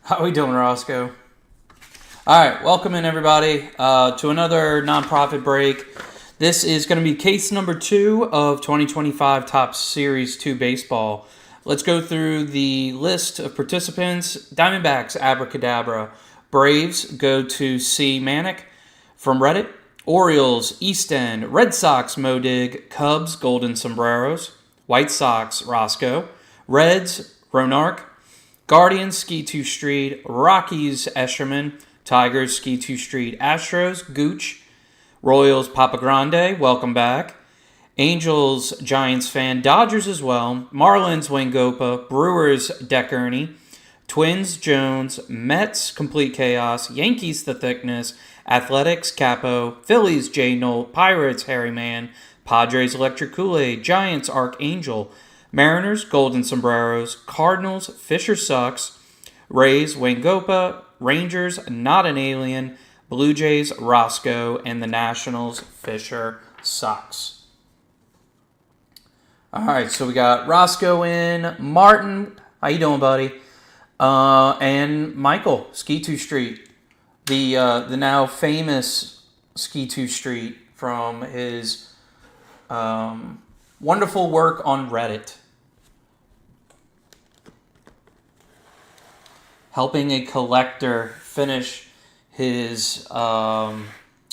How we doing, Roscoe? All right, welcome in everybody to another nonprofit break. This is going to be case number 2 of 2025 Topps Series 2 baseball. Let's go through the list of participants. Diamondbacks, Abracadabra. Braves go to C. Manic from Reddit. Orioles, East End. Red Sox, Modig. Cubs, Golden Sombreros. White Sox, Roscoe. Reds, Ronark. Guardians, Ski 2 Street. Rockies, Escherman. Tigers, Ski 2 Street. Astros, Gooch. Royals, Papa Grande. Welcome back. Angels, Giants fan. Dodgers as well. Marlins, Wangopa. Brewers, Deck Ernie. Twins, Jones. Mets, Complete Chaos. Yankees, The Thickness. Athletics, Capo. Phillies, J. Knoll. Pirates, Harry Man. Padres, Electric Kool-Aid. Giants, Archangel. Mariners, Golden Sombreros. Cardinals, Fisher Sucks. Rays, Wangopa. Rangers, Not an Alien. Blue Jays, Roscoe. And the Nationals, Fisher Sucks. All right, so we got Roscoe in. Martin, how you doing, buddy? And Michael, Ski 2 Street. The now famous Ski 2 Street from his wonderful work on Reddit. Helping a collector finish his, what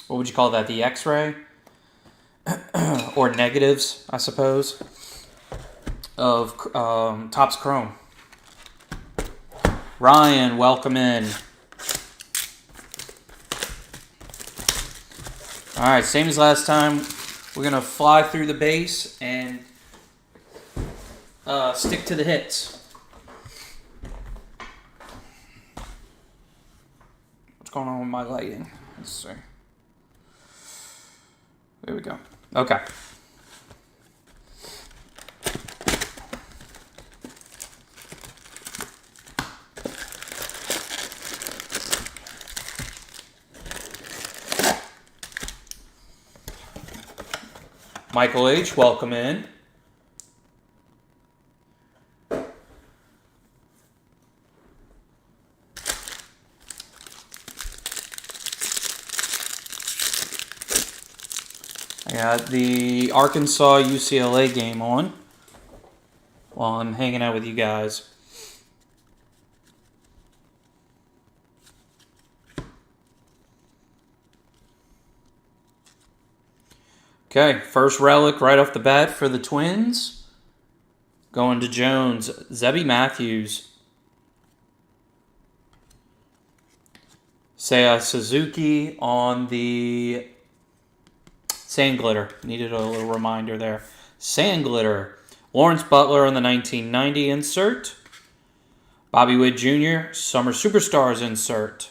would you call that, the X-ray? Or negatives, I suppose, of Topps Chrome. Ryan, welcome in. All right, same as last time. We're going to fly through the base and stick to the hits. What's going on with my lighting? Let's see. There we go. Okay. Michael H., welcome in. I got the Arkansas UCLA game on while I'm hanging out with you guys. Okay, first relic right off the bat for the Twins. Going to Jones, Zebby Matthews. Seiya Suzuki on the Sand Glitter. Needed a little reminder there. Sand Glitter. Lawrence Butler on the 1990 insert. Bobby Witt Jr., Summer Superstars insert.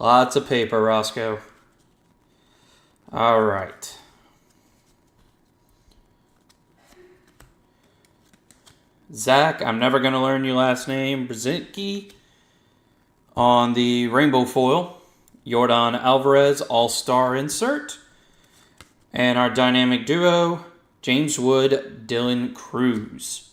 Lots of paper, Roscoe. All right. Zach, I'm never going to learn your last name. Brzezinski on the rainbow foil. Yordan Alvarez, all-star insert. And our dynamic duo, James Wood, Dylan Cruz.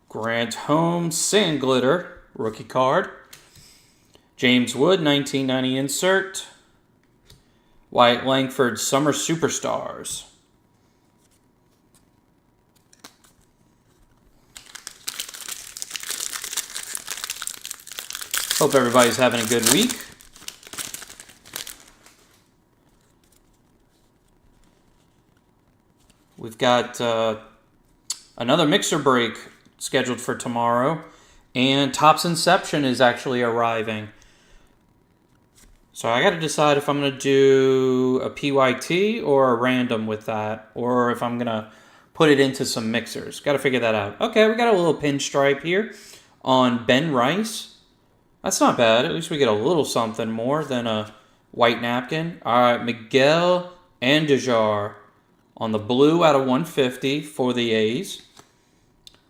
Grant Holmes, Sand Glitter, rookie card. James Wood, 1990 insert. Wyatt Langford, Summer Superstars. Hope everybody's having a good week. got another mixer break scheduled for tomorrow, and Topps Inception is actually arriving. So I got to decide if I'm going to do a PYT or a random with that, or if I'm going to put it into some mixers. Got to figure that out. Okay, we got a little pinstripe here on Ben Rice. That's not bad. At least we get a little something more than a white napkin. All right, Miguel Andujar on the blue out of 150 for the A's.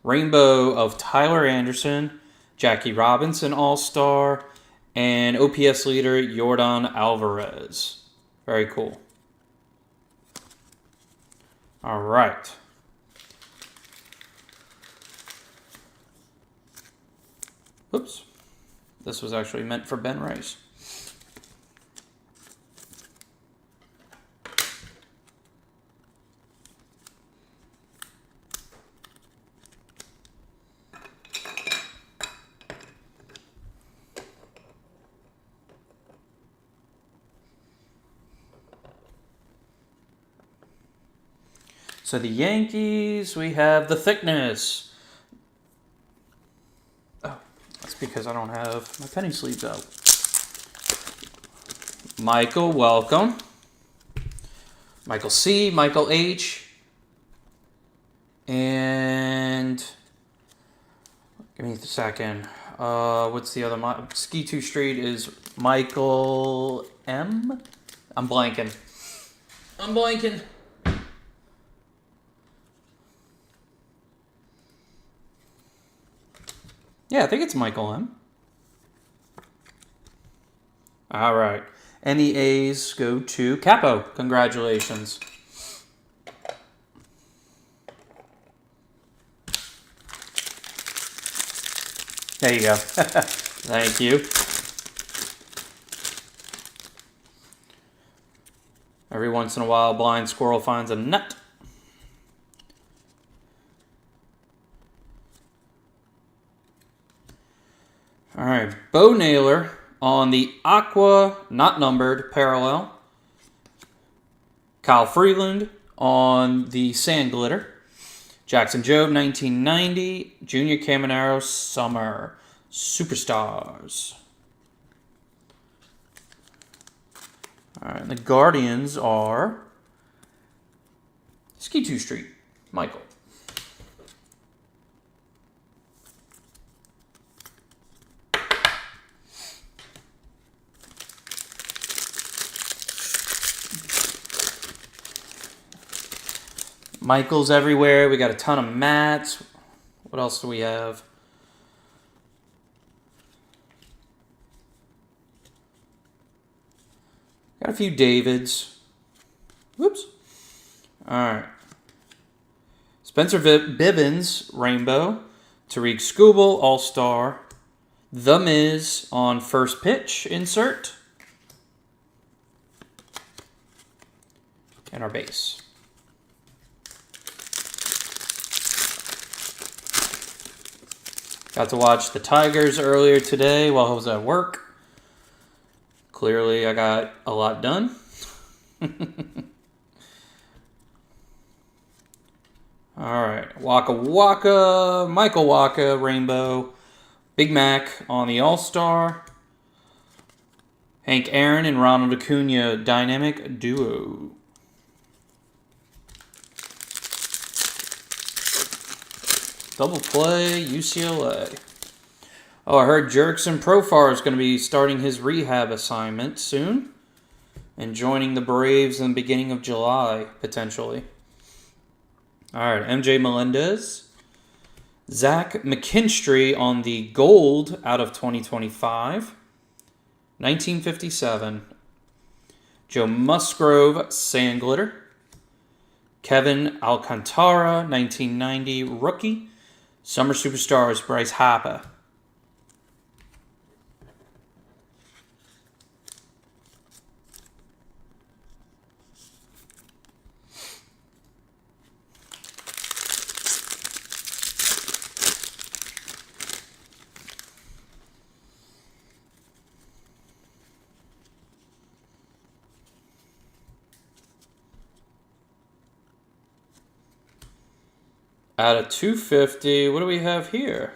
Rainbow of Tyler Anderson, Jackie Robinson All-Star, and OPS leader Yordan Alvarez. Very cool. All right. Oops. This was actually meant for Ben Rice. So the Yankees, we have the thickness. Oh, that's because I don't have my penny sleeves out. Michael, welcome. Michael C, Michael H. And give me a second. What's the other? Ski 2 Street is Michael M. I'm blanking. Yeah, I think it's Michael M. All right. And the A's go to Capo. Congratulations. There you go. Thank you. Every once in a while, a blind squirrel finds a nut. All right, Bo Naylor on the Aqua, not numbered, parallel. Kyle Freeland on the Sand Glitter. Jackson Jobe, 1990. Junior Caminero, Summer. Superstars. All right, the Guardians are Ski 2 Street, Michael. Michael's everywhere. We got a ton of Matts. What else do we have? Got a few Davids. Whoops. All right. Spencer Bivens, Rainbow. Tariq Skubal, All-Star. The Miz on first pitch insert. And our base. Got to watch the Tigers earlier today while I was at work. Clearly, I got a lot done. All right. Waka Waka, Michael Waka, Rainbow. Big Mac on the All-Star. Hank Aaron and Ronald Acuna, dynamic duo. Double play, UCLA. Oh, I heard Jurickson Profar is going to be starting his rehab assignment soon and joining the Braves in the beginning of July, potentially. All right, MJ Melendez. Zach McKinstry on the gold out of 2025. 1957. Joe Musgrove, Sand Glitter. Kevin Alcantara, 1990, rookie. Summer Superstars, Bryce Harper. Out of 250, what do we have here?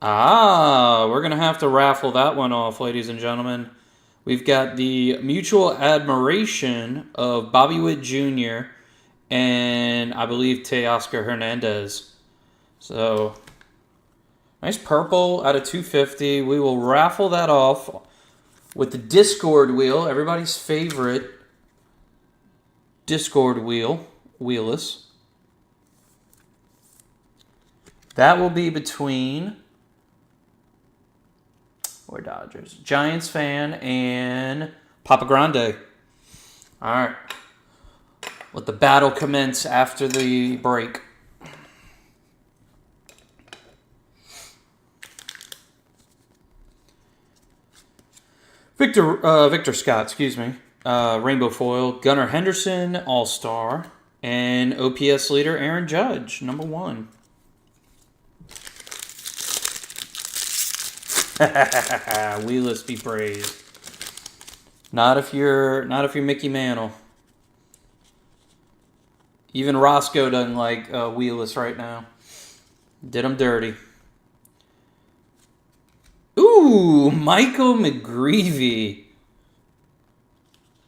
Ah, we're going to have to raffle that one off, ladies and gentlemen. We've got the mutual admiration of Bobby Witt Jr. and I believe Teoscar Hernandez. So, nice purple out of 250. We will raffle that off with the Discord wheel, everybody's favorite Discord wheelless. That will be between, or Dodgers, Giants fan and Papa Grande. All right. Let the battle commence after the break. Victor Scott, excuse me. Rainbow foil, Gunnar Henderson, All-Star, and OPS leader Aaron Judge, number 1. Wheeless be praised. Not if you're Mickey Mantle. Even Roscoe doesn't like wheelless right now. Did him dirty. Ooh, Michael McGreevy.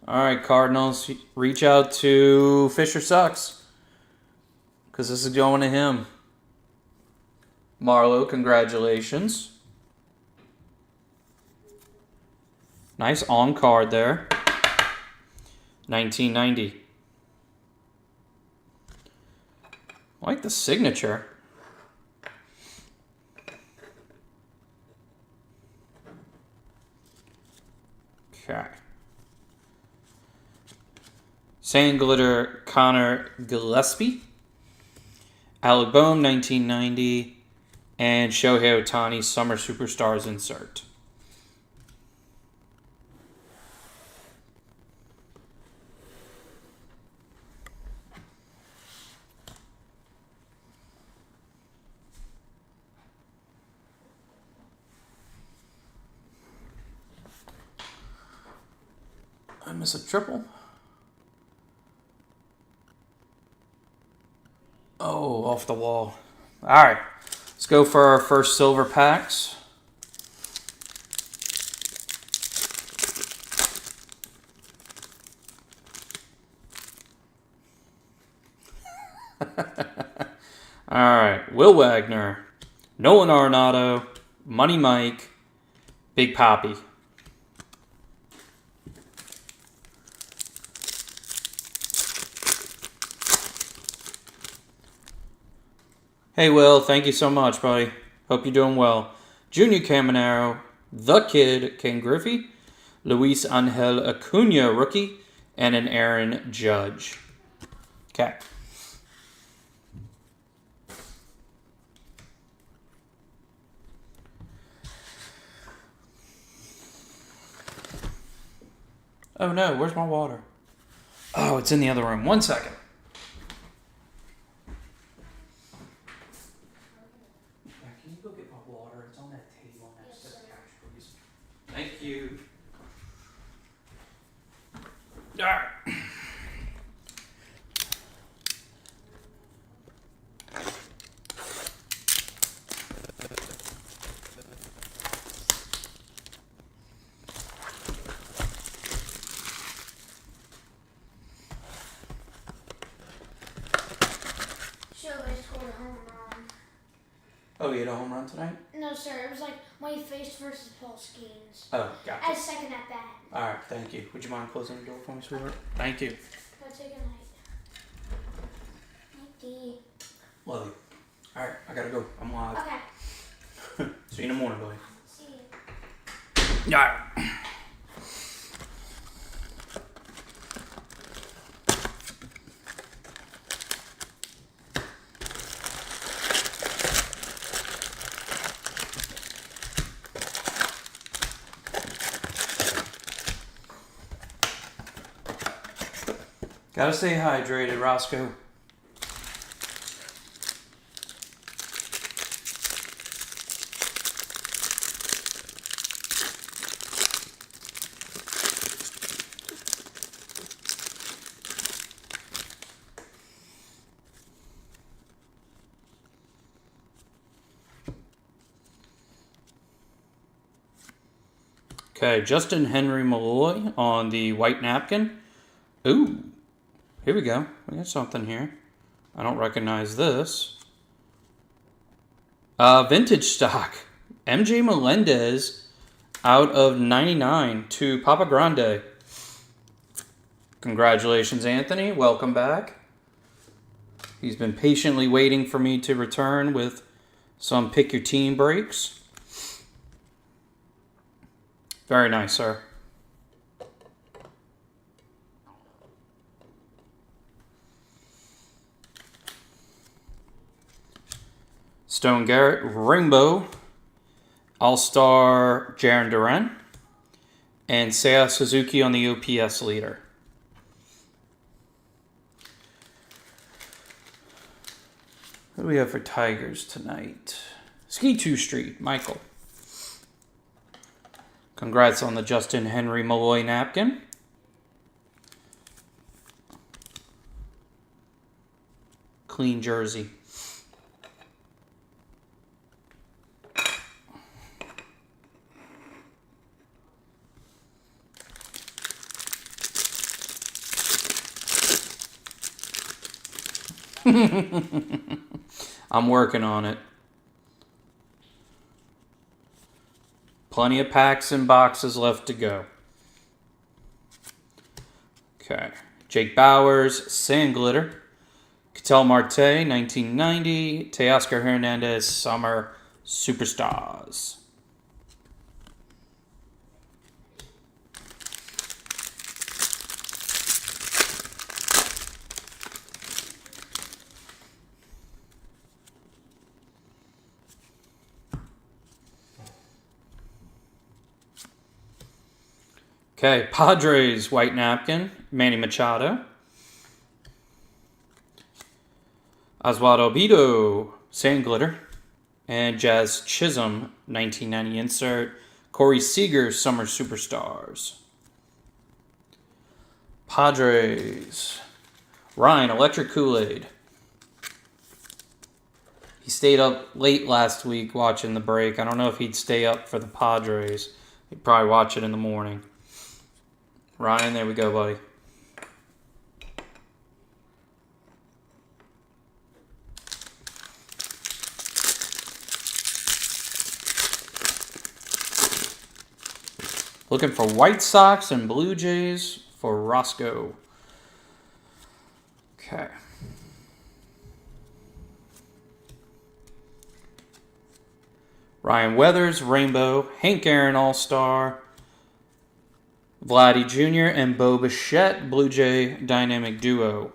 All right, Cardinals, reach out to Fisher Sucks, because this is going to him. Marlowe, congratulations. Nice on card there. 1990. I like the signature. Okay. Sand Glitter Connor Gillespie. Alec Bohm, 1990. And Shohei Ohtani, Summer Superstars insert. I miss a triple. Oh, off the wall. All right. Let's go for our first silver packs. All right. Will Wagner, Nolan Arenado, Money Mike, Big Poppy. Hey, Will, thank you so much, buddy. Hope you're doing well. Junior Caminero, The Kid, Ken Griffey, Luis Angel Acuna, rookie, and an Aaron Judge. Okay. Oh, no, where's my water? Oh, it's in the other room. 1 second. Thank you. All right. Oh, you had a home run tonight? No, sir. It was like Wayne Face versus Paul Skeens. Oh, gotcha. As second at bat. All right, thank you. Would you mind closing the door for me, sweetheart? Thank you. Go take a night. Nighty. Love you. All right, I gotta go. I'm live. Okay. See you in the morning, buddy. See you. All right. Gotta stay hydrated, Roscoe. Okay, Justin Henry Malloy on the white napkin. Ooh, here we go. We got something here. I don't recognize this. Vintage stock. MJ Melendez out of 99 to Papa Grande. Congratulations, Anthony. Welcome back. He's been patiently waiting for me to return with some pick your team breaks. Very nice, sir. Stone Garrett, Rainbow, All-Star Jarren Duran, and Seiya Suzuki on the OPS leader. What do we have for Tigers tonight? Ski 2 Street, Michael. Congrats on the Justin Henry Malloy napkin. Clean jersey. I'm working on it. Plenty of packs and boxes left to go. Okay. Jake Bowers, Sand Glitter. Ketel Marte, 1990. Teoscar Hernandez, Summer Superstars. Okay, Padres white napkin, Manny Machado. Oswaldo Bido, Sand Glitter. And Jazz Chisholm, 1990 insert. Corey Seager, Summer Superstars. Padres. Ryan, Electric Kool-Aid. He stayed up late last week watching the break. I don't know if he'd stay up for the Padres. He'd probably watch it in the morning. Ryan, there we go, buddy. Looking for White Sox and Blue Jays for Roscoe. Okay. Ryan Weathers, Rainbow. Hank Aaron, All-Star. Vladdy Jr. and Bo Bichette, Blue Jay Dynamic Duo.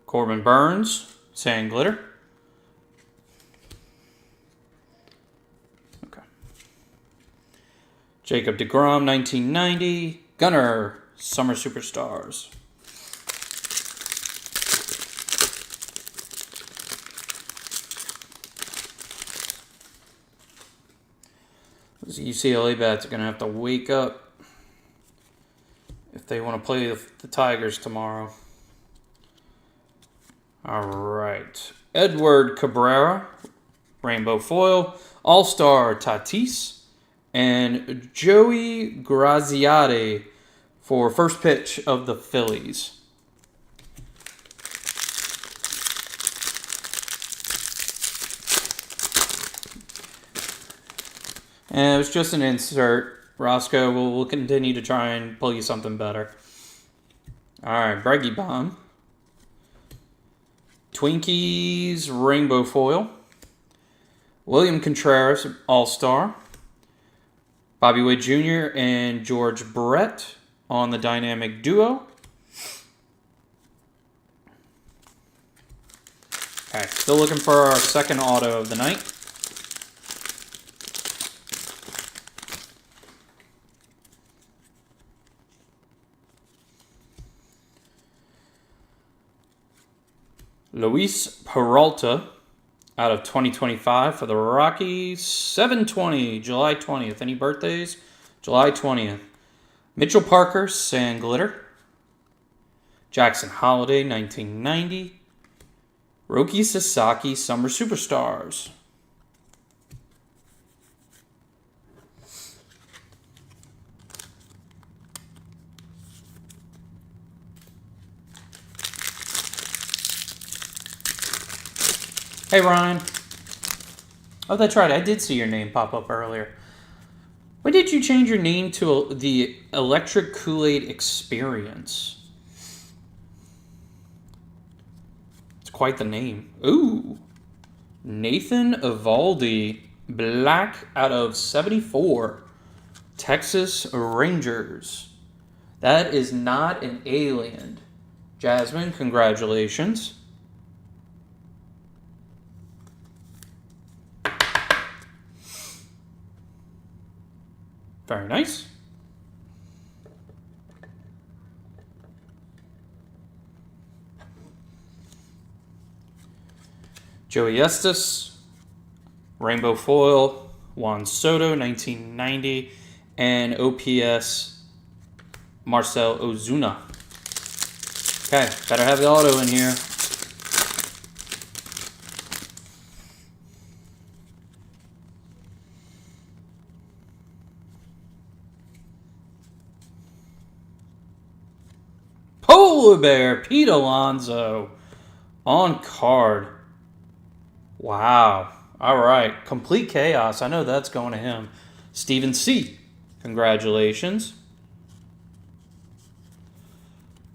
Corbin Burns, Sand Glitter. Jacob deGrom, 1990. Gunnar, Summer Superstars. Those UCLA bats are going to have to wake up if they want to play the Tigers tomorrow. All right. Edward Cabrera, Rainbow Foil. All-Star Tatis. And Joey Graziati for first pitch of the Phillies. And it was just an insert. Roscoe, we'll continue to try and pull you something better. All right, Breggy Bomb. Twinkies Rainbow Foil. William Contreras, All-Star. Bobby Witt Jr. and George Brett on the Dynamic Duo. Okay, still looking for our second auto of the night. Luis Peralta out of 2025 for the Rockies. 7/20, July 20th. Any birthdays? July 20th. Mitchell Parker, Sand Glitter. Jackson Holiday, 1990. Roki Sasaki, Summer Superstars. Hey, Ryan. Oh, that's right. I did see your name pop up earlier. When did you change your name to the Electric Kool-Aid Experience? It's quite the name. Ooh. Nathan Evaldi, black out of 74. Texas Rangers. That is not an alien. Jasmine, congratulations. Very nice. Joey Estes, Rainbow Foil, Juan Soto, 1990, and OPS Marcel Ozuna. Okay, better have the auto in here. Polar Bear, Pete Alonso on card. Wow. All right. Complete chaos. I know that's going to him. Steven C. Congratulations.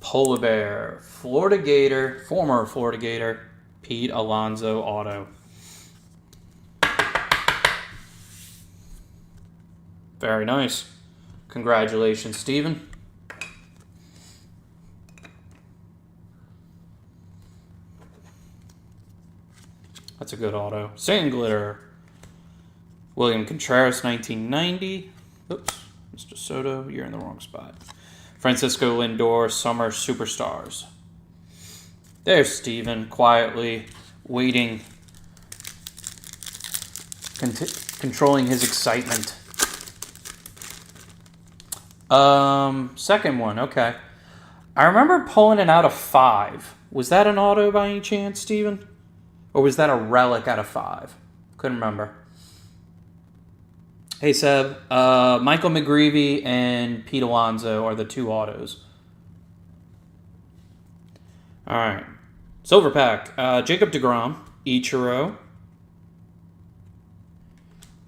Polar Bear, Florida Gator, former Florida Gator, Pete Alonso auto. Very nice. Congratulations, Steven. That's a good auto. Sand Glitter. William Contreras, 1990. Oops, Mr. Soto, you're in the wrong spot. Francisco Lindor, Summer Superstars. There's Steven, quietly waiting, controlling his excitement. Second one, okay. I remember pulling it out of 5. Was that an auto by any chance, Steven? Or was that a relic out of 5? Couldn't remember. Hey, Seb. Michael McGreevy and Pete Alonso are the 2 autos. All right. Silver pack. Jacob deGrom, Ichiro,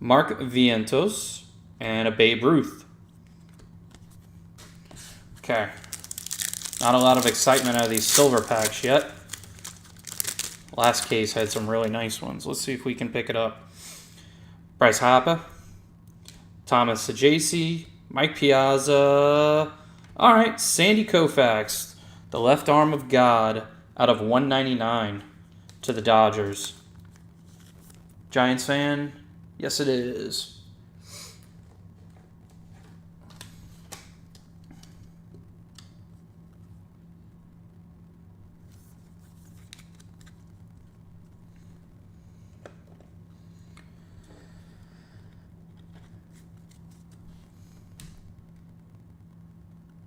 Mark Vientos, and a Babe Ruth. Okay. Not a lot of excitement out of these silver packs yet. Last case had some really nice ones. Let's see if we can pick it up. Bryce Harper, Thomas Sajaci, Mike Piazza. All right, Sandy Koufax, the left arm of God, out of 199 to the Dodgers. Giants fan? Yes, it is.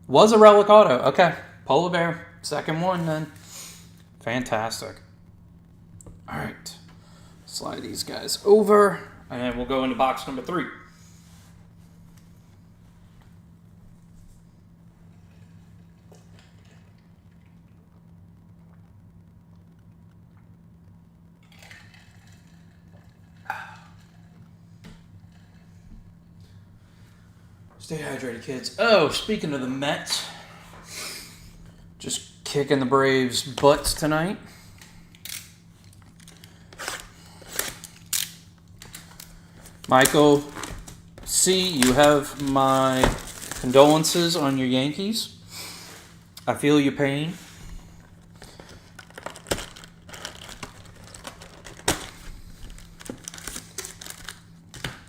Was a relic auto. Okay. Polar Bear. Second one then. Fantastic. All right. Slide these guys over. And we'll go into box number 3. Stay hydrated, kids. Oh, speaking of the Mets, just kicking the Braves' butts tonight. Michael C., you have my condolences on your Yankees. I feel your pain.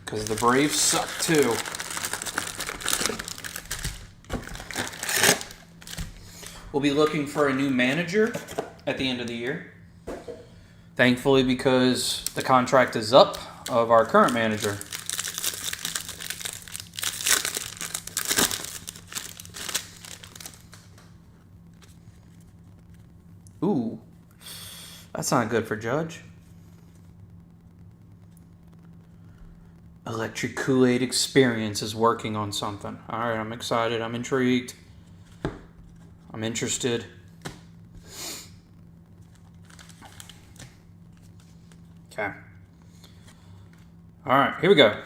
Because the Braves suck too. We'll be looking for a new manager at the end of the year. Thankfully, because the contract is up of our current manager. Ooh, that's not good for Judge. Electric Kool-Aid Experience is working on something. All right, I'm excited. I'm intrigued. I'm interested. Okay. All right, here we go.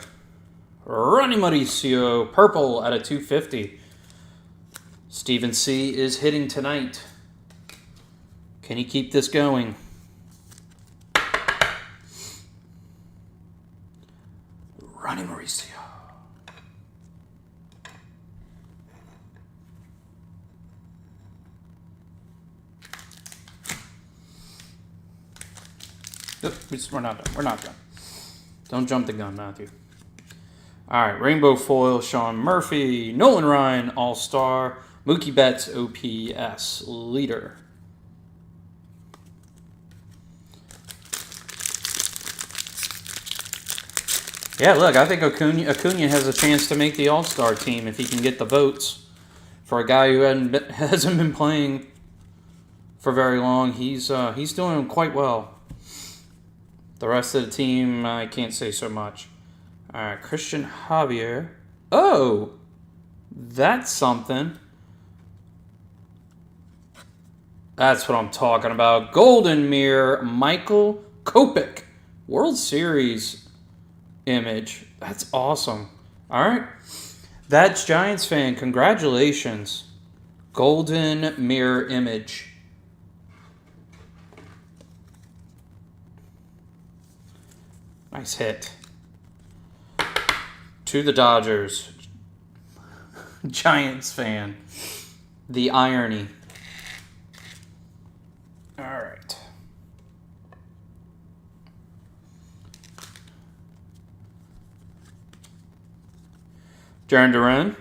Ronnie Mauricio, purple at a 250. Stephen C. is hitting tonight. Can he keep this going? Ronnie Mauricio. We're not done. We're not done. Don't jump the gun, Matthew. All right, Rainbow Foil, Sean Murphy, Nolan Ryan, All-Star, Mookie Betts, OPS, leader. Yeah, look, I think Acuna has a chance to make the All-Star team if he can get the votes. For a guy who hasn't been playing for very long, he's doing quite well. The rest of the team, I can't say so much. All right, Christian Javier. Oh, that's something. That's what I'm talking about. Golden Mirror, Michael Kopech, World Series image. That's awesome. All right, that's Giants fan. Congratulations. Golden Mirror image. Nice hit. To the Dodgers. Giants fan. The irony. All right. Jaron Duran.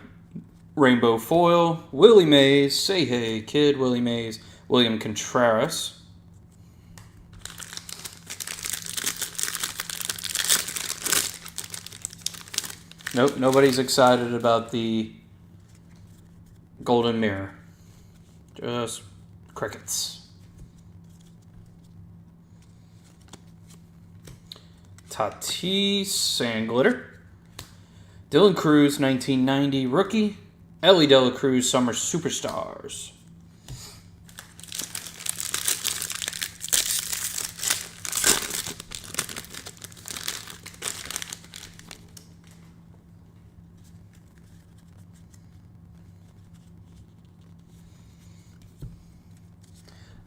Rainbow Foil. Willie Mays. Say hey, kid. Willie Mays. William Contreras. Nope, nobody's excited about the Golden Mirror. Just crickets. Tatis Sandglitter. Dylan Cruz, 1990 rookie. Ellie De La Cruz, Summer Superstars.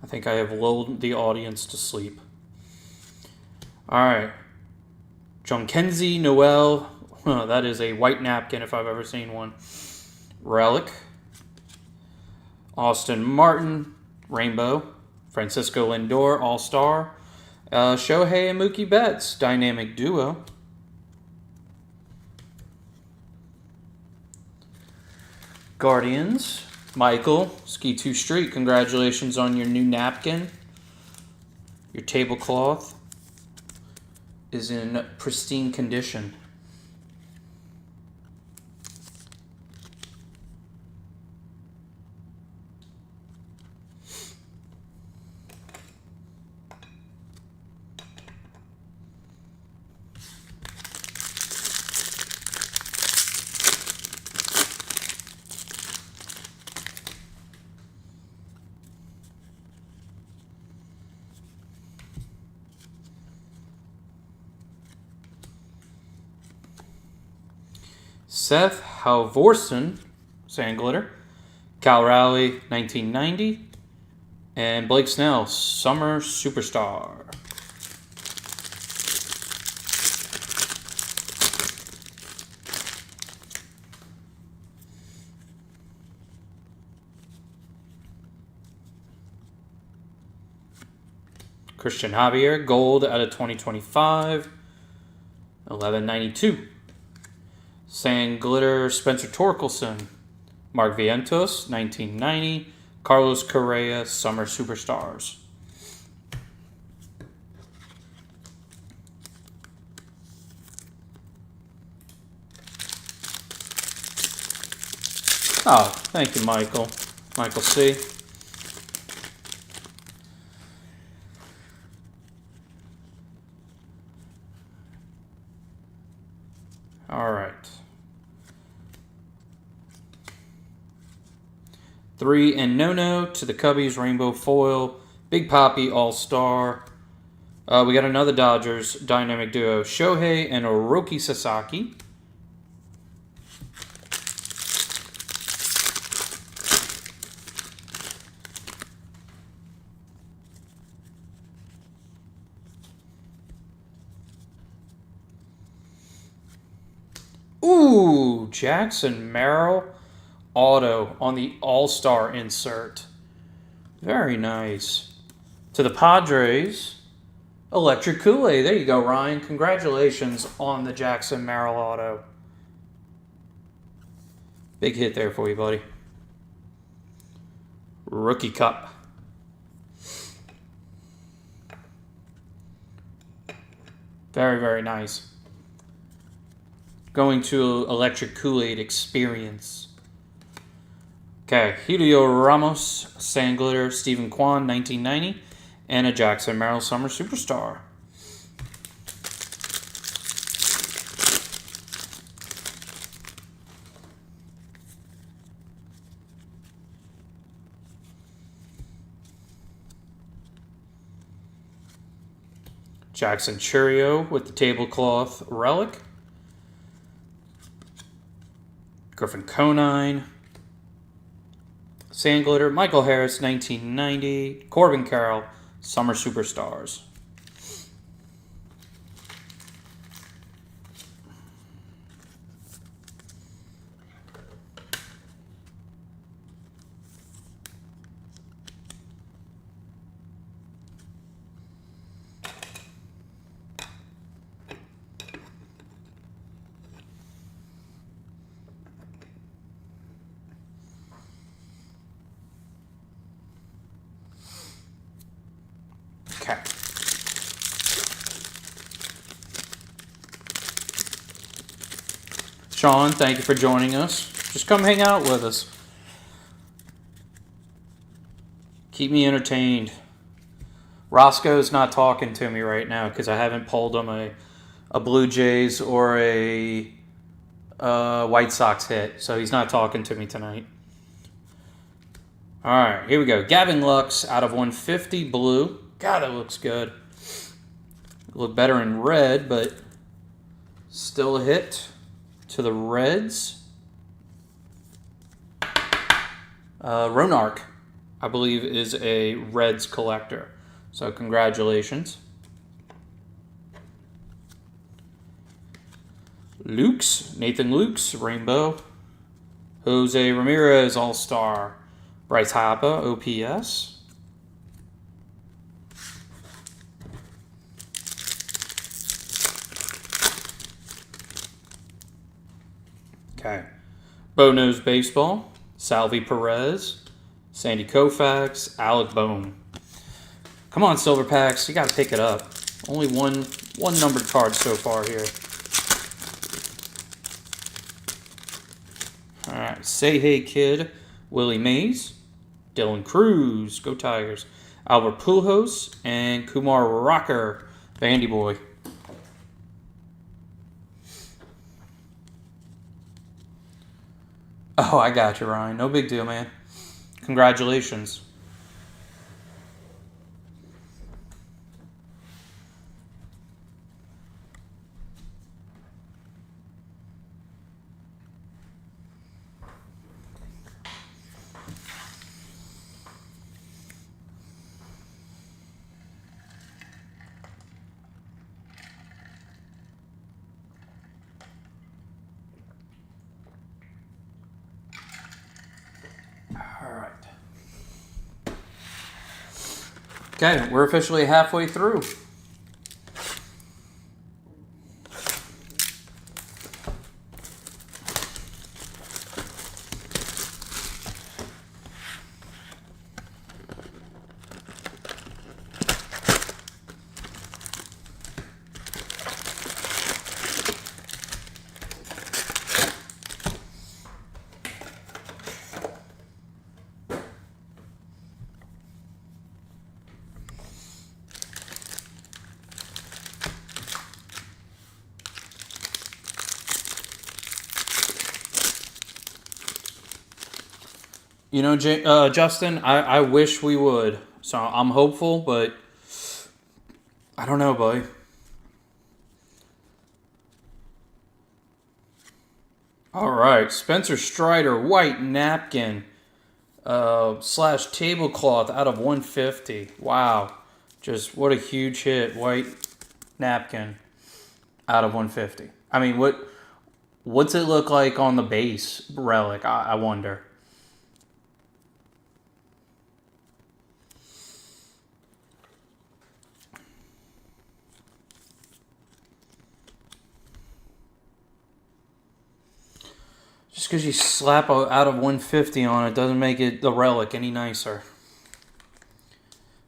I think I have lulled the audience to sleep. All right. Jhonkensy Noel. That is a white napkin if I've ever seen one. Relic. Austin Martin. Rainbow. Francisco Lindor. All-Star. Shohei and Mookie Betts. Dynamic duo. Guardians. Michael, Ski 2 Street, congratulations on your new napkin. Your tablecloth is in pristine condition. Seth Halvorsen, Sandglitter. Cal Raleigh, 1990. And Blake Snell, Summer Superstar. Christian Javier, gold out of 2025. 1192. Sandglitter, Spencer Torkelson. Mark Vientos, 1990. Carlos Correa, Summer Superstars. Oh, thank you, Michael. Michael C. All right. 3 and No to the Cubbies Rainbow Foil. Big Poppy All-Star. We got another Dodgers dynamic duo, Shohei and Oroki Sasaki. Ooh, Jackson Merrill auto on the All-Star insert. Very nice. To the Padres, Electric Kool-Aid. There you go, Ryan. Congratulations on the Jackson Merrill auto. Big hit there for you, buddy. Rookie Cup. Very, very nice. Going to Electric Kool-Aid Experience. Okay, Julio Ramos, Sand Glitter, Stephen Kwan, 1990, and a Jackson Merrill Summer Superstar. Jackson Churio with the tablecloth relic. Griffin Conine. Sand Glitter, Michael Harris, 1990. Corbin Carroll, Summer Superstars. Okay. Sean, thank you for joining us. Just come hang out with us. Keep me entertained. Roscoe's not talking to me right now because I haven't pulled him a Blue Jays or a White Sox hit, so he's not talking to me tonight. All right, here we go. Gavin Lux out of 150 blue. God, that looks good. Look better in red, but still a hit to the Reds. Ronark, I believe, is a Reds collector. So congratulations. Nathan Lukes, Rainbow. Jose Ramirez, All-Star. Bryce Harper, OPS. Okay. Bo-Nose Baseball, Salvi Perez, Sandy Koufax, Alec Bohm. Come on, Silver Packs, you got to pick it up. Only one numbered card so far here. All right, Say Hey Kid, Willie Mays, Dylan Cruz, go Tigers, Albert Pujols, and Kumar Rocker, Bandy Boy. Oh, I got you, Ryan. No big deal, man. Congratulations. All right. Okay, we're officially halfway through. You know, Justin, I wish we would. So I'm hopeful, but I don't know, boy. All right, Spencer Strider, white napkin slash tablecloth out of 150. Wow, just what a huge hit, white napkin out of 150. I mean, what's it look like on the base relic? I wonder. Just because you slap out of 150 on it doesn't make it the relic any nicer.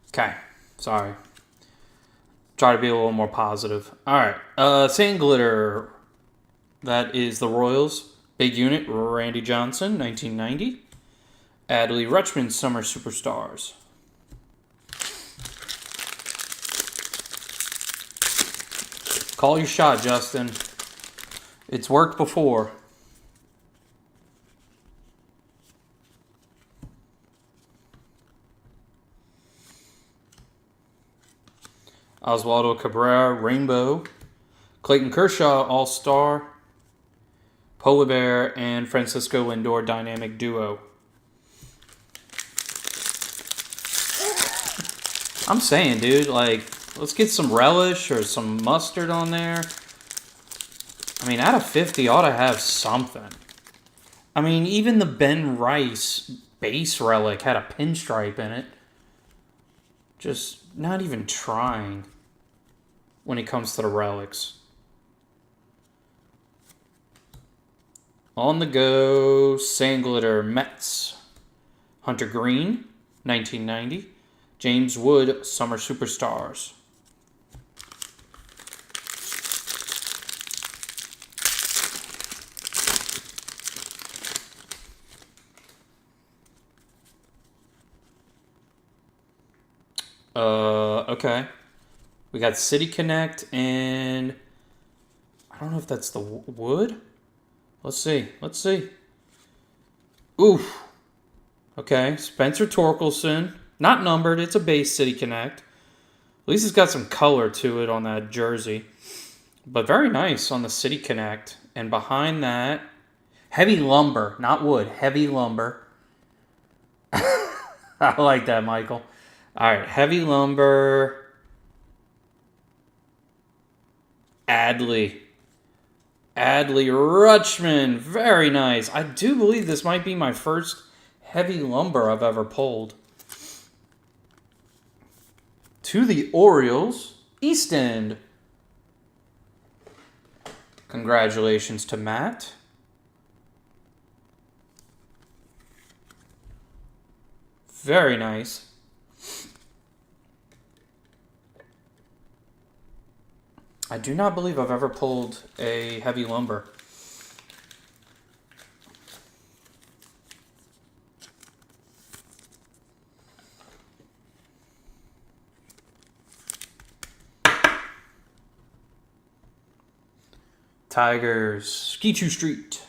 Okay, sorry. Try to be a little more positive. All right, sand glitter. That is the Royals. Big unit, Randy Johnson, 1990. Adley Rutschman, Summer Superstars. Call your shot, Justin. It's worked before. Oswaldo Cabrera, Rainbow. Clayton Kershaw, All-Star. Polar Bear and Francisco Lindor, Dynamic Duo. I'm saying, dude, like, let's get some relish or some mustard on there. I mean, out of 50, ought to have something. I mean, even the Ben Rice base relic had a pinstripe in it. Just not even trying when it comes to the relics. On the go, sand glitter, Mets. Hunter Green, 1990. James Wood, Summer Superstars. Okay. We got City Connect and I don't know if that's the Wood. Let's see. Oof. Okay, Spencer Torkelson. Not numbered. It's a base City Connect. At least it's got some color to it on that jersey. But very nice on the City Connect. And behind that, heavy lumber. Not wood. Heavy lumber. I like that, Michael. All right, heavy lumber. Adley Rutschman. Very nice. I do believe this might be my first heavy lumber I've ever pulled. To the Orioles, East End. Congratulations to Matt. Very nice. I do not believe I've ever pulled a heavy lumber. Tigers, Skeechu Street.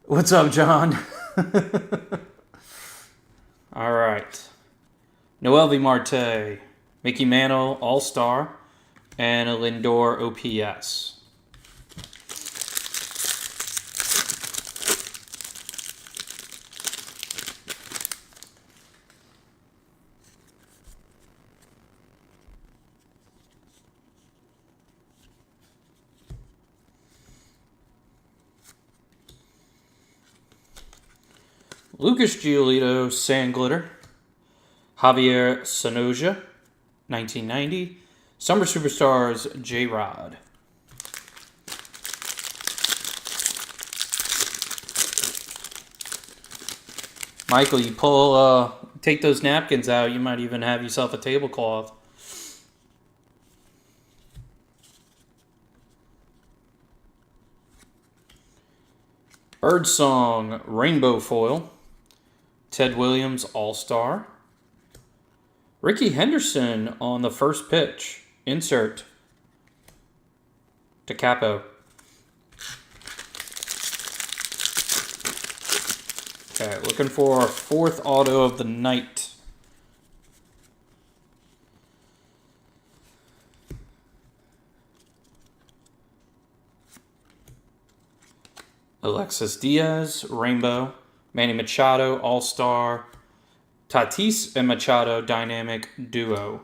What's up, John? All right. Noelvi Marte, Mickey Mantle, All-Star, and a Lindor OPS. Lucas Giolito, Sand Glitter. Javier Sonoja, 1990. Summer Superstars, J-Rod. Michael, you take those napkins out, you might even have yourself a tablecloth. Birdsong, Rainbow Foil. Ted Williams, All-Star. Ricky Henderson on the first pitch. Insert. to Capo. Okay, looking for our fourth auto of the night. Alexis Diaz, Rainbow. Manny Machado, All-Star. Tatis and Machado, Dynamic Duo.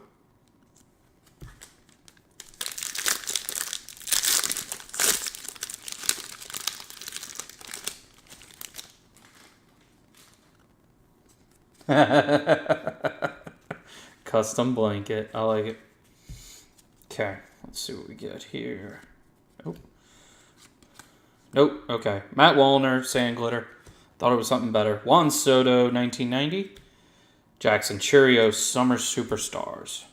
Custom blanket. I like it. Okay, let's see what we get here. Oh. Nope. Okay. Matt Wallner, Sand Glitter. Thought it was something better. Juan Soto, 1990. Jackson Chourio, Summer Superstars.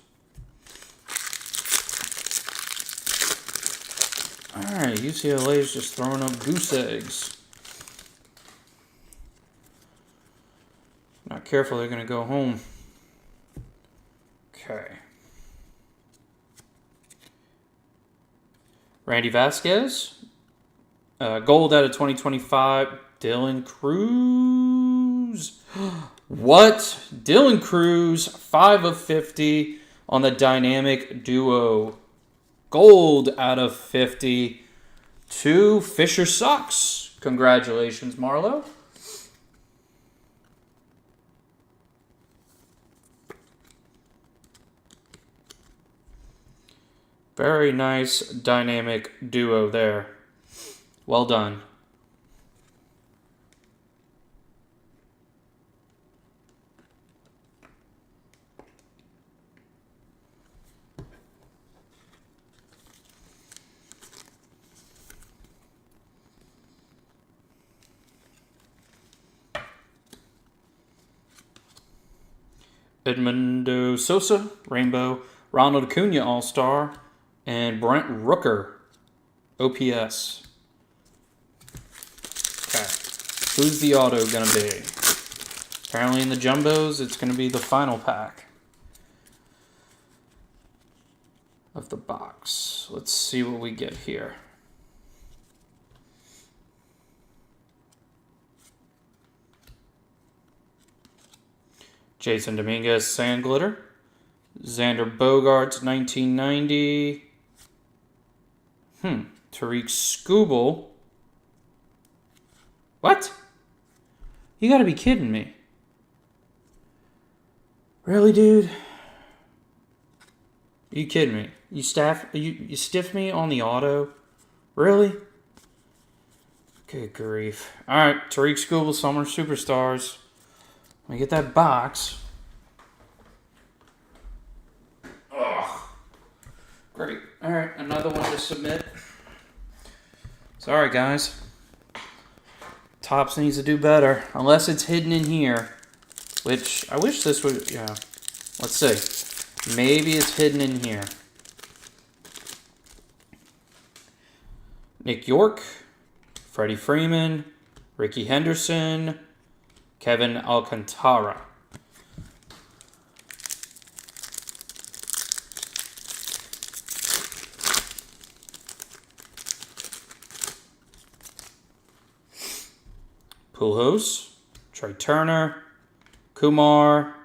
Alright, UCLA is just throwing up goose eggs. Not careful, they're going to go home. Okay. Randy Vasquez. Gold out of 2025. Dylan Cruz. What? Dylan Cruz, 5 of 50 on the Dynamic Duo. Gold out of 50 to Fisher Sox. Congratulations, Marlo. Very nice Dynamic Duo there. Well done. Edmundo Sosa, Rainbow. Ronald Acuna, All-Star. And Brent Rooker, OPS. Okay. Who's the auto going to be? Apparently in the Jumbos, it's going to be the final pack of the box. Let's see what we get here. Jason Dominguez, Sand Glitter. Xander Bogaerts, 1990. Tariq Skubal. What? You gotta be kidding me. Really, dude? Are you kidding me? You stiff me on the auto? Really? Good grief. Alright, Tariq Skubal, Summer Superstars. Let me get that box. Ugh. Great. Alright, another one to submit. Sorry, guys. Topps needs to do better. Unless it's hidden in here. Which, I wish this would... Yeah. Let's see. Maybe it's hidden in here. Nick York. Freddie Freeman. Ricky Henderson. Kevin Alcantara. Pujols, Trey Turner, Kumar.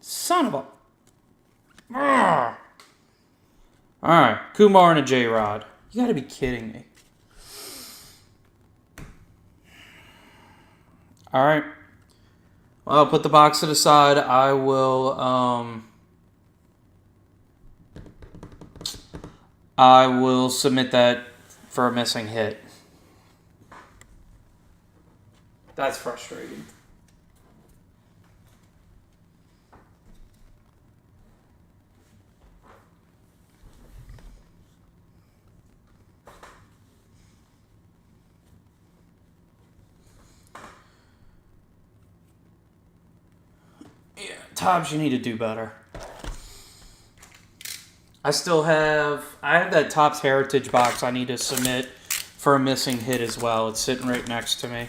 Son of a... All right, Kumar and a J-Rod. You got to be kidding me. All right. Well, I'll put the box to the side. I will submit that for a missing hit. That's frustrating. Yeah, Topps, you need to do better. I have that Topps Heritage box I need to submit for a missing hit as well. It's sitting right next to me.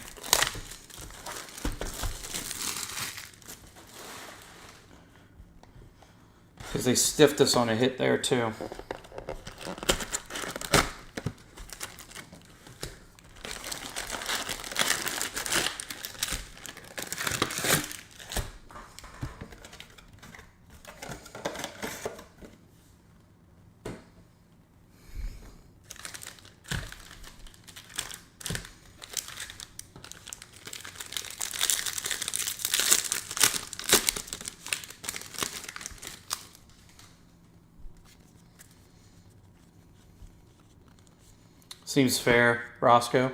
Because they stiffed us on a hit there too. Seems fair, Roscoe.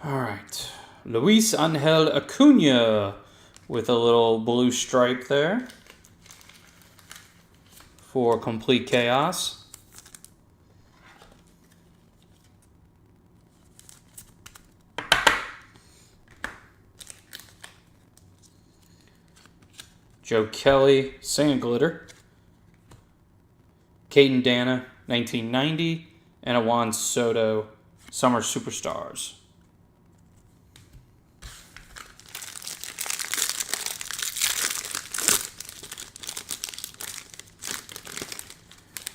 All right. Luis Angel Acuna with a little blue stripe there for complete chaos. Joe Kelly, Sand Glitter. Caden Dana, 1990. And a Juan Soto, Summer Superstars.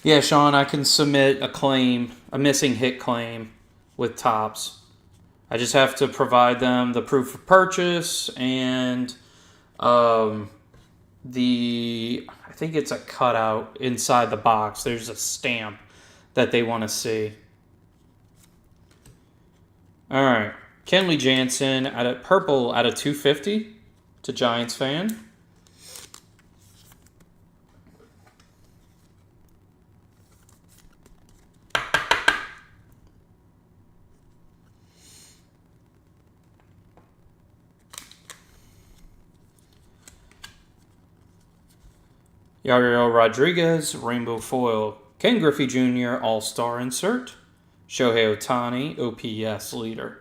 Yeah, Sean, I can submit a claim, a missing hit claim with Topps. I just have to provide them the proof of purchase and I think it's a cutout inside the box. There's a stamp that they want to see. All right. Kenley Jansen at a purple out of 250 to Giants fan. Yariel Rodriguez, Rainbow Foil. Ken Griffey Jr., All-Star insert. Shohei Ohtani, OPS leader.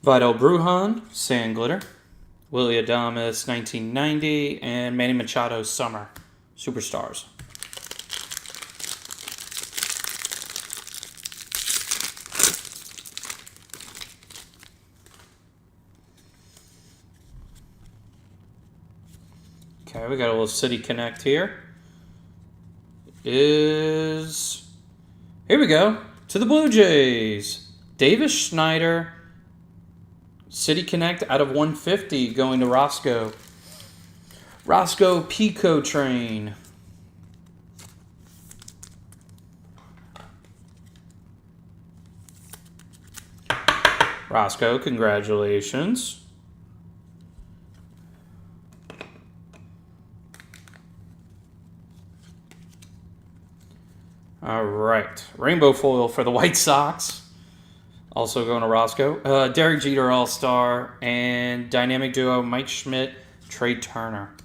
Vidal Brujan, Sand Glitter. Willy Adames, 1990. And Manny Machado, Summer. Superstars. Okay, we got a little City Connect here. Here we go. To the Blue Jays. Davis Schneider. City Connect out of 150 going to Roscoe. Roscoe Pico Train. Roscoe, congratulations. All right. Rainbow foil for the White Sox. Also going to Roscoe. Derek Jeter All-Star. And dynamic duo Mike Schmidt, Trey Turner.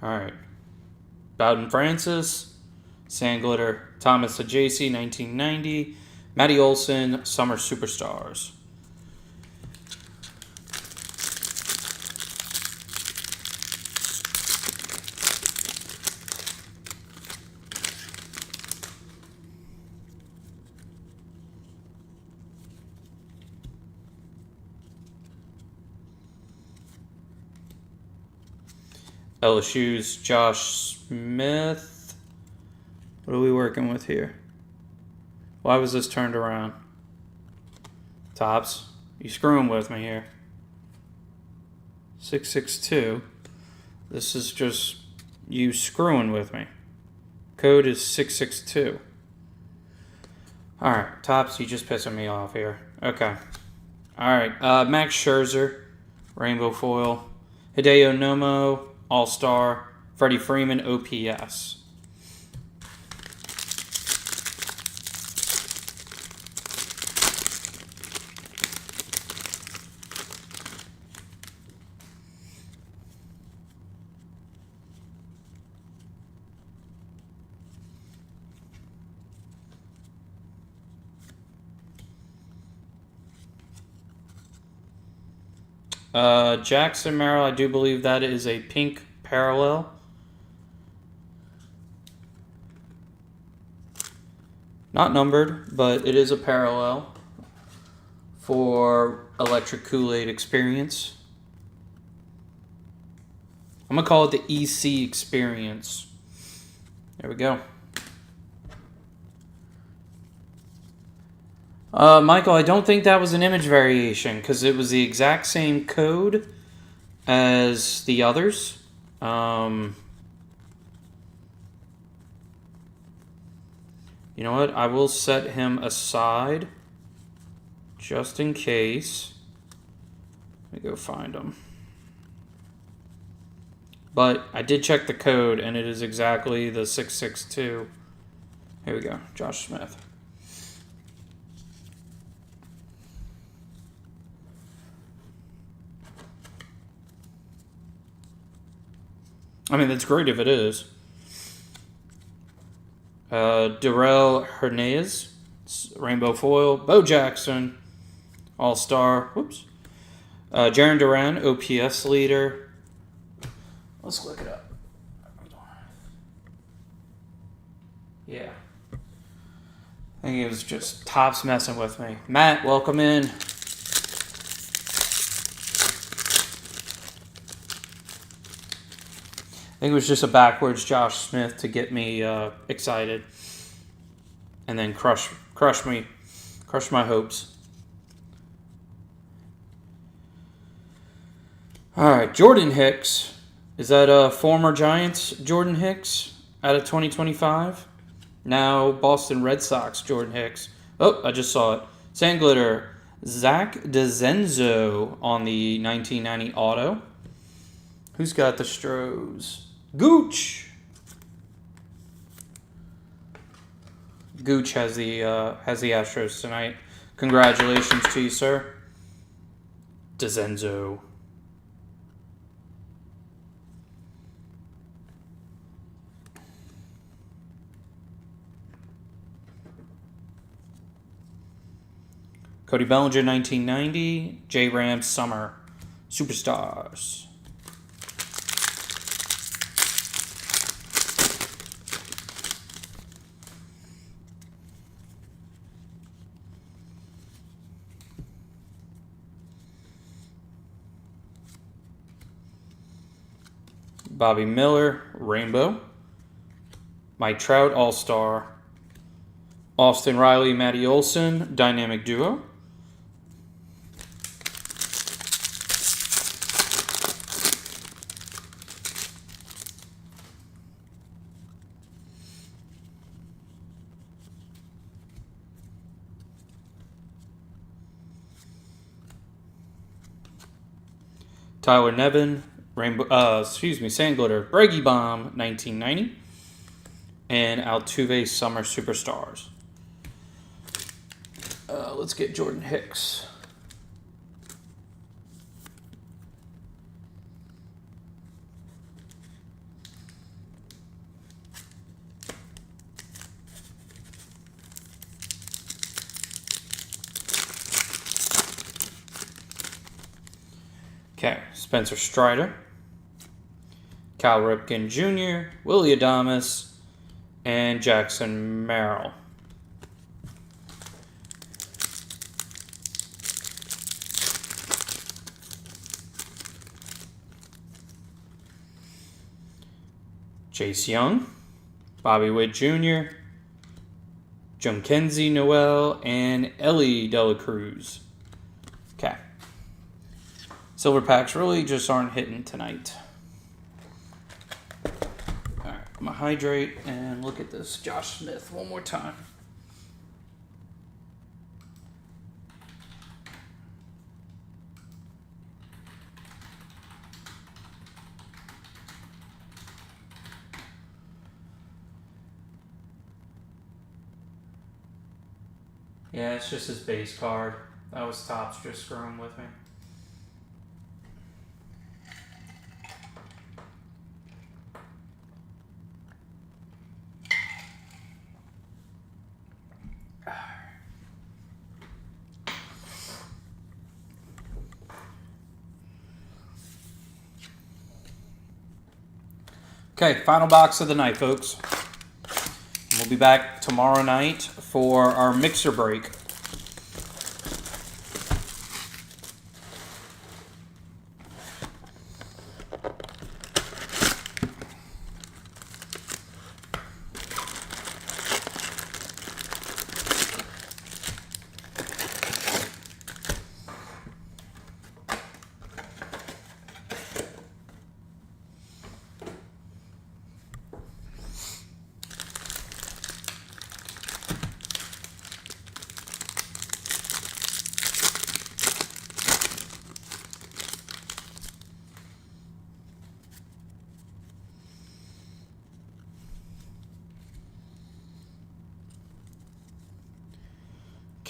All right. Bowden Francis, Sand Glitter, Thomas Ajacey, 1990, Matty Olson, Summer Superstars. LSU's Josh Smith. What are we working with here? Why was this turned around? Topps, you screwing with me here. 662. This is just you screwing with me. Code is 662. Alright, Topps, you just pissing me off here. Okay. Alright, Max Scherzer, Rainbow Foil. Hideo Nomo, All-Star. Freddie Freeman, OPS. Jackson Merrill, I do believe that is a pink parallel. Not numbered, but it is a parallel for Electric Kool-Aid Experience. I'm going to call it the EC Experience. There we go. Michael, I don't think that was an image variation because it was the exact same code as the others. You know what? I will set him aside just in case. Let me go find him. But I did check the code, and it is exactly the 662. Here we go. Josh Smith. I mean, that's great if it is. Darrell Hernandez, Rainbow Foil. Bo Jackson, All-Star. Whoops. Jaron Duran, OPS leader. Let's look it up. Yeah. I think it was just Topps messing with me. Matt, welcome in. I think it was just a backwards Josh Smith to get me excited, and then crush my hopes. All right, Jordan Hicks. Is that a former Giants Jordan Hicks out of 2025? Now Boston Red Sox Jordan Hicks. Oh, I just saw it. Sand Glitter. Zach DeZenzo on the 1990 auto. Who's got the Stros? Gooch. Gooch has the Astros tonight. Congratulations to you, sir. DeZenzo. Cody Bellinger, 1990. J. Ram Summer. Superstars. Bobby Miller, Rainbow. Mike Trout, All-Star. Austin Riley, Matty Olson, Dynamic Duo. Tyler Nevin, Sand Glitter, Breggy Bomb, 1990, and Altuve Summer Superstars. Let's get Jordan Hicks. Okay, Spencer Strider, Cal Ripken Jr., Willie Adames, and Jackson Merrill. Chase Young, Bobby Witt Jr., Junkenzie Noel, and Ellie De La Cruz. Okay. Silver packs really just aren't hitting tonight. All right, I'm going to hydrate and look at this Josh Smith one more time. Yeah, it's just his base card. That was Topps just screwing with me. Okay, final box of the night, folks. We'll be back tomorrow night for our mixer break.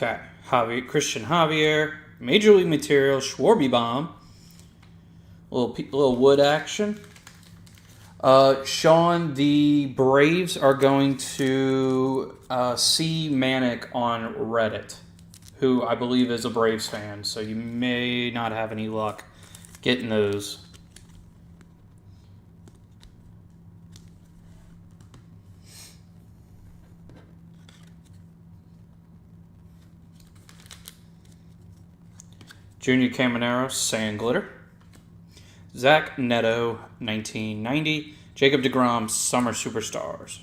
Okay, Christian Javier, Major League Material, Schwarby Bomb, little wood action. Sean, the Braves are going to see Manic on Reddit, who I believe is a Braves fan, so you may not have any luck getting those. Junior Caminero, Sand Glitter. Zach Neto, 1990. Jacob deGrom, Summer Superstars.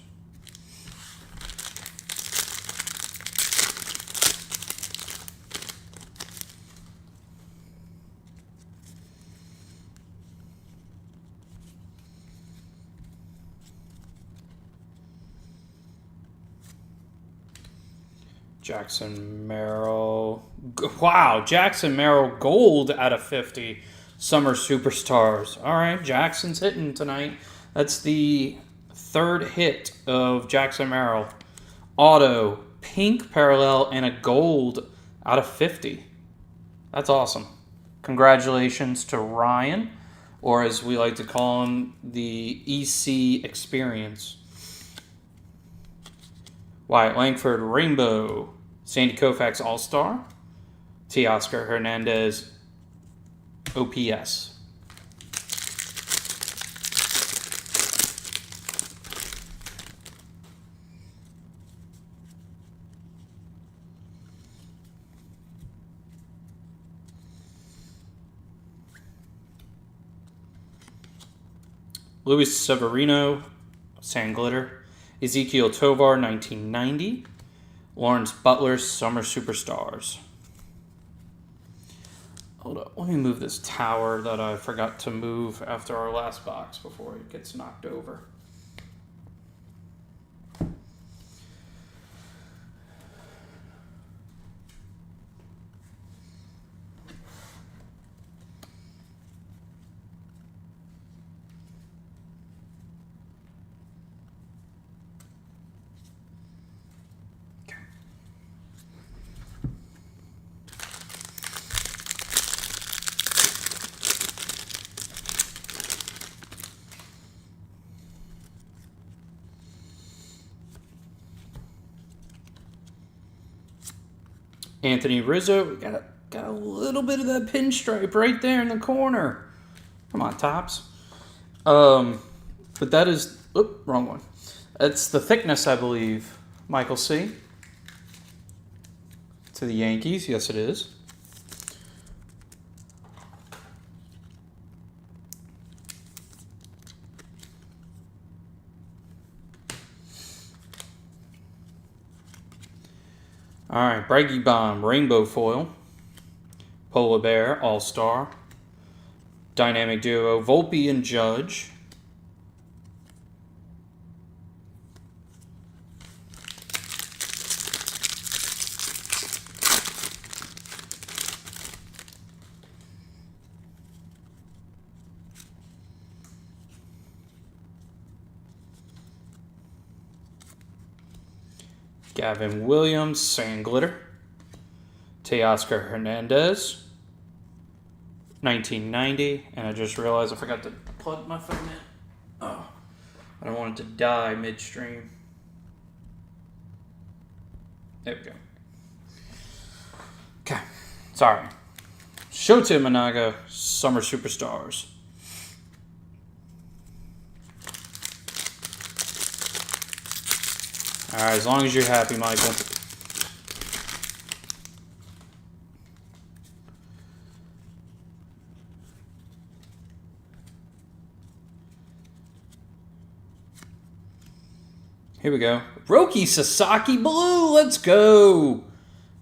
Jackson Merrill. Wow, Jackson Merrill gold out of 50. Summer Superstars. All right, Jackson's hitting tonight. That's the third hit of Jackson Merrill. Auto, pink parallel, and a gold out of 50. That's awesome. Congratulations to Ryan, or as we like to call him, the EC Experience. Wyatt Langford, Rainbow. Sandy Koufax, All-Star. Teoscar Hernandez, OPS. Luis Severino, Sand Glitter. Ezekiel Tovar, 1990. Lawrence Butler, Summer Superstars. Hold up, let me move this tower that I forgot to move after our last box before it gets knocked over. Anthony Rizzo, we got a little bit of that pinstripe right there in the corner. Come on, Tops. But that is, wrong one. That's the thickness, I believe. Michael C. To the Yankees, yes it is. All right, Braggy Bomb, Rainbow Foil. Polar Bear, All-Star. Dynamic Duo, Volpe and Judge. Gavin Williams, Sand Glitter. Teoscar Hernandez, 1990. And I just realized I forgot to plug my phone in. Oh, I don't want it to die midstream. There we go. Okay, sorry. Shota Managa, Summer Superstars. All right, as long as you're happy, Michael. Here we go. Roki Sasaki Blue. Let's go.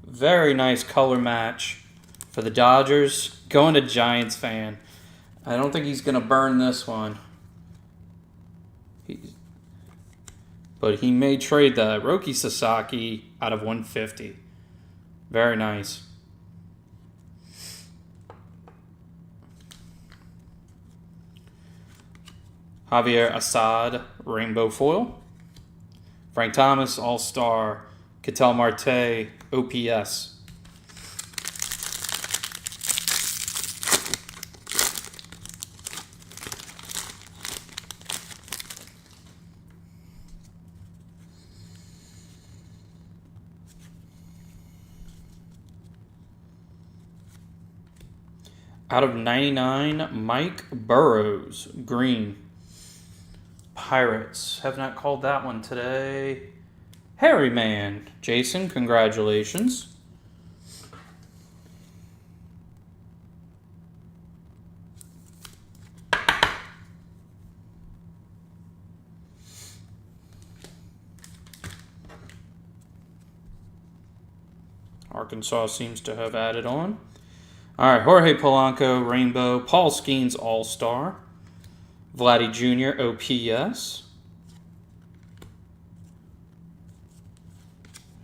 Very nice color match for the Dodgers. Going to Giants fan. I don't think he's going to burn this one. But he may trade that. Roki Sasaki out of 150. Very nice. Javier Assad, Rainbow Foil. Frank Thomas, All-Star. Ketel Marte, OPS. Out of 99, Mike Burrows, green. Pirates. Have not called that one today. Harry Man. Jason, congratulations. Arkansas seems to have added on. All right, Jorge Polanco, Rainbow. Paul Skeens, All-Star. Vladdy Jr., OPS.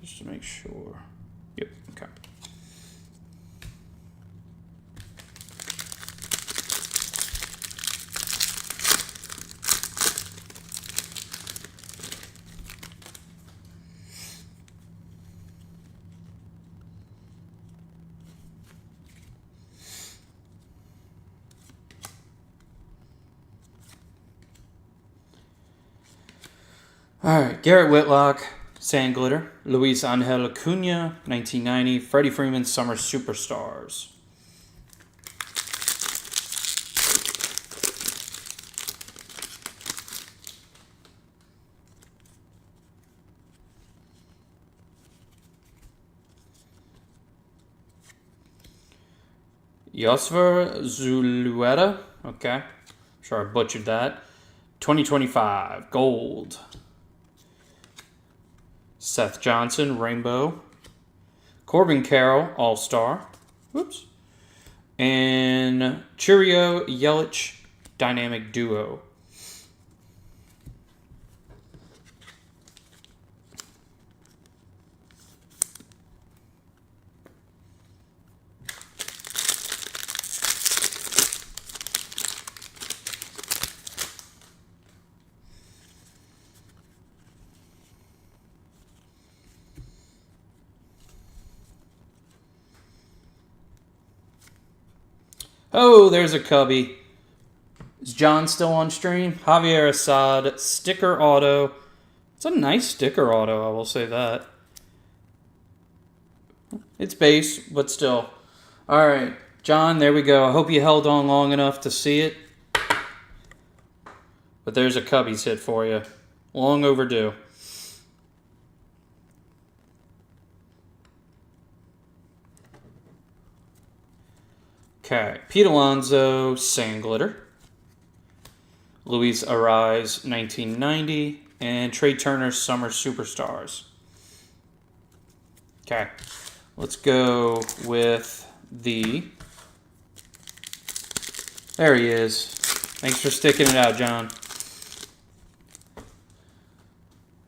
Just to make sure. Yep, okay. All right, Garrett Whitlock, Sand Glitter. Luis Angel Acuna, 1990. Freddie Freeman, Summer Superstars. Yosver Zulueta, okay. Sure I butchered that. 2025, gold. Seth Johnson, Rainbow. Corbin Carroll, All-Star. Whoops. And Churio Yelich, Dynamic Duo. Oh, there's a Cubby. Is John still on stream? Javier Assad, sticker auto. It's a nice sticker auto, I will say that. It's base, but still. All right, John, there we go. I hope you held on long enough to see it. But there's a Cubbies hit for you. Long overdue. Okay, Pete Alonso, Sand Glitter. Luis Arise, 1990. And Trey Turner, Summer Superstars. Okay, let's go with the... There he is. Thanks for sticking it out, John.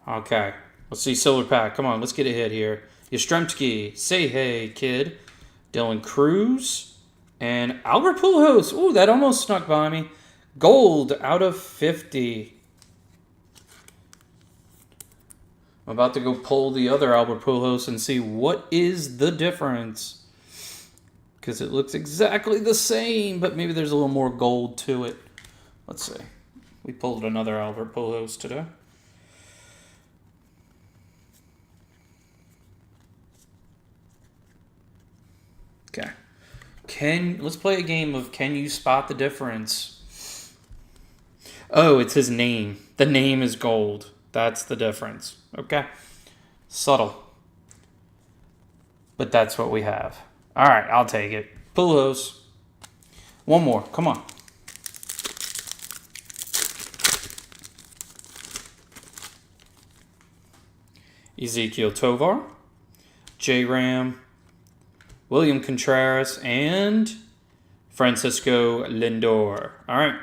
Okay, let's see Silver Pack. Come on, let's get a hit here. Yastrzemski, Say Hey Kid. Dylan Cruz. And Albert Pujols. Ooh, that almost snuck by me. Gold out of 50. I'm about to go pull the other Albert Pujols and see what is the difference. Because it looks exactly the same, but maybe there's a little more gold to it. Let's see. We pulled another Albert Pujols today. Okay. Let's play a game of can you spot the difference? Oh, it's his name. The name is gold. That's the difference. Okay. Subtle. But that's what we have. All right, I'll take it. Pujols. One more. Come on. Ezequiel Tovar, J-Ram, William Contreras, and Francisco Lindor. All right.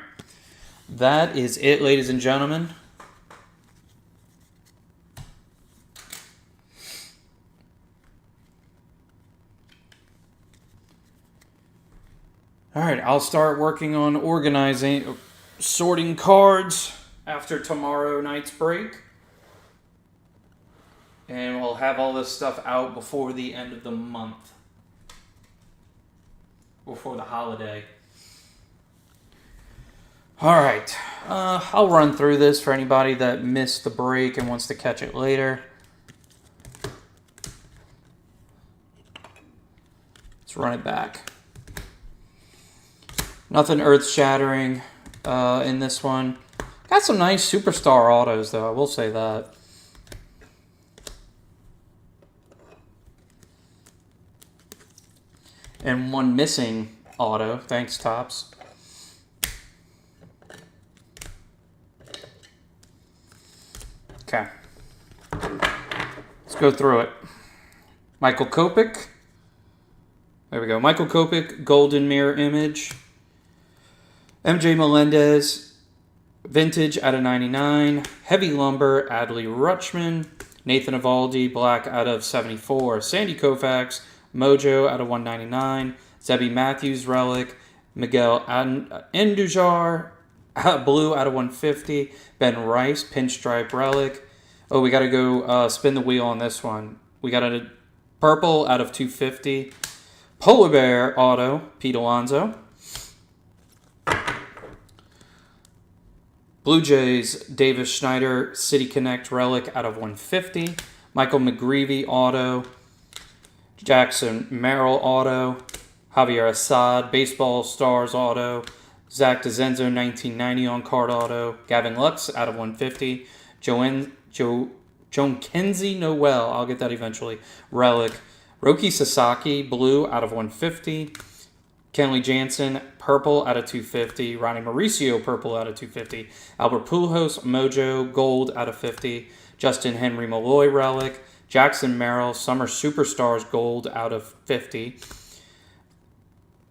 That is it, ladies and gentlemen. All right, I'll start working on organizing, sorting cards after tomorrow night's break. And we'll have all this stuff out before the end of the month. Before the holiday. All right. I'll run through this for anybody that missed the break and wants to catch it later. Let's run it back. Nothing earth-shattering in this one. Got some nice superstar autos, though. I will say that. And one missing auto. Thanks, Topps. Okay. Let's go through it. Michael Kopech. There we go. Michael Kopech, golden mirror image. MJ Melendez, vintage out of 99. Heavy lumber, Adley Rutschman. Nathan Eovaldi, black out of 74. Sandy Koufax, Mojo out of 199. Zebby Matthews, relic. Miguel Andujar, blue out of 150. Ben Rice, pinstripe relic. Oh, we got to go spin the wheel on this one. We got a purple out of 250. Polar Bear auto, Pete Alonso. Blue Jays, Davis Schneider, City Connect relic out of 150. Michael McGreevy auto. Jackson Merrill auto. Javier Assad, Baseball Stars auto. Zach DeZenzo, 1990 on card auto. Gavin Lux out of 150. Joan Kenzie Noel, I'll get that eventually. Relic. Roki Sasaki, blue out of 150. Kenley Jansen, purple out of 250. Ronnie Mauricio, purple out of 250. Albert Pujols, Mojo, gold out of 50. Justin Henry Malloy, relic. Jackson Merrill, Summer Superstars, gold out of 50.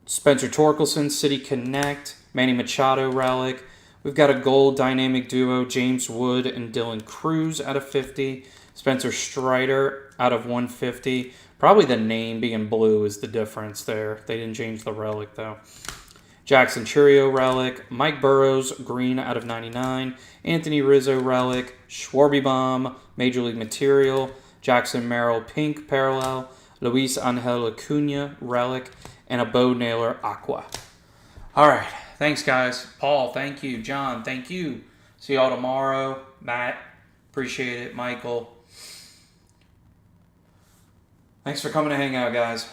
Spencer Torkelson, City Connect. Manny Machado, relic. We've got a gold dynamic duo, James Wood and Dylan Cruz out of 50. Spencer Strider out of 150. Probably the name being blue is the difference there. They didn't change the relic, though. Jackson Churio, relic. Mike Burrows, green out of 99. Anthony Rizzo, relic. Schwarby Bomb, Major League Material. Jackson Merrill, pink, parallel. Luis Angel Acuna, relic. And a Bo Naylor, aqua. All right. Thanks, guys. Paul, thank you. John, thank you. See y'all tomorrow. Matt, appreciate it. Michael. Thanks for coming to hang out, guys.